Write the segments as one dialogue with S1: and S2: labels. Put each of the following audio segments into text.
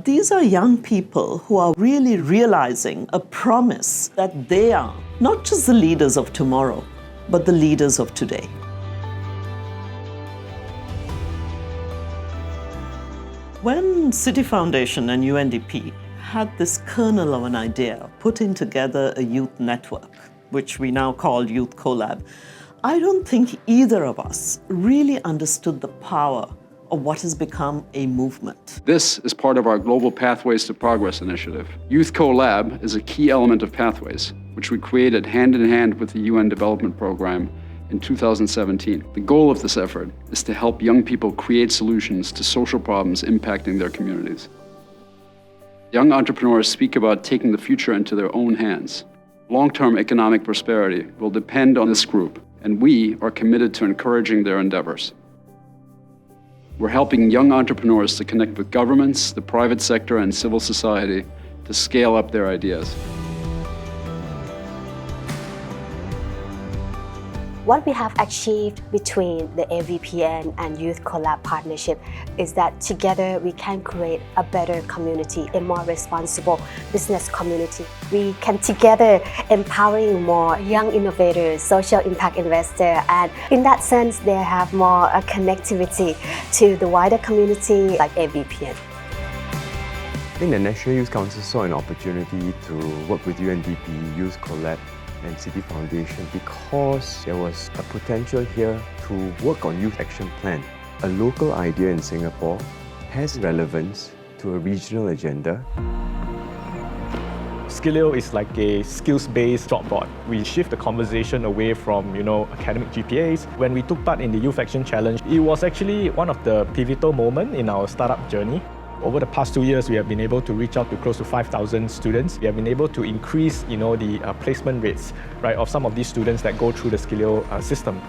S1: These are young people who are really realizing a promise that they are not just the leaders of tomorrow, but the leaders of today. When City Foundation and UNDP had this kernel of an idea, putting together a youth network, which we now call Youth Collab, I don't think either of us really understood the power of what has become a movement.
S2: This is part of our Global Pathways to Progress initiative. Youth Collab is a key element of Pathways, which we created hand in hand with the UN Development Program in 2017. The goal of this effort is to help young people create solutions to social problems impacting their communities. Young entrepreneurs speak about taking the future into their own hands. Long-term economic prosperity will depend on this group, and we are committed to encouraging their endeavors. We're helping young entrepreneurs to connect with governments, the private sector, and civil society to scale up their ideas.
S3: What we have achieved between the AVPN and Youth Collab partnership is that together we can create a better community, a more responsible business community. We can together empowering more young innovators, social impact investors, and in that sense they have more connectivity to the wider community like AVPN.
S4: I think the National Youth Council saw an opportunity to work with UNDP, Youth Collab, and City Foundation because there was a potential here to work on Youth Action Plan. A local idea in Singapore has relevance to a regional agenda.
S5: Skillio is like a skills-based job board. We shift the conversation away from, academic GPAs. When we took part in the Youth Action Challenge, it was actually one of the pivotal moments in our startup journey. Over the past 2 years, we have been able to reach out to close to 5,000 students. We have been able to increase, the placement rates, right, of some of these students that go through the Skillio system.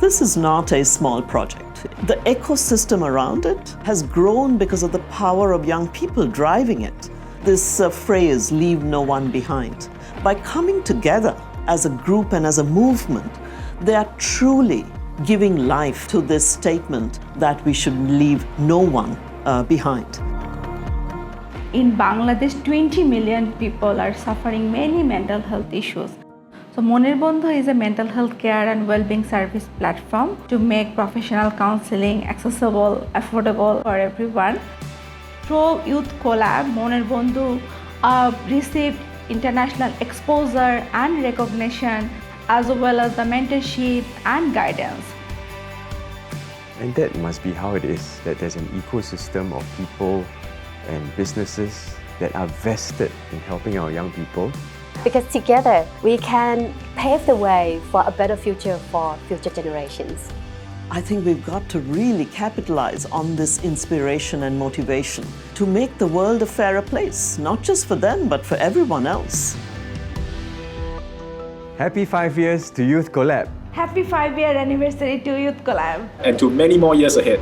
S1: This is not a small project. The ecosystem around it has grown because of the power of young people driving it. This phrase, leave no one behind. By coming together as a group and as a movement, they are truly giving life to this statement that we should leave no one behind.
S6: In Bangladesh, 20 million people are suffering many mental health issues. So Moner Bondhu is a mental health care and well-being service platform to make professional counseling accessible, affordable for everyone. Through Youth Collab, Moner Bondhu received international exposure and recognition, as well as the mentorship and guidance.
S4: And that must be how it is, that there's an ecosystem of people and businesses that are vested in helping our young people.
S3: Because together we can pave the way for a better future for future generations.
S1: I think we've got to really capitalize on this inspiration and motivation to make the world a fairer place, not just for them, but for everyone else.
S4: Happy 5 years to Youth Collab.
S6: Happy 5-year anniversary to Youth Collab.
S7: And to many more years ahead.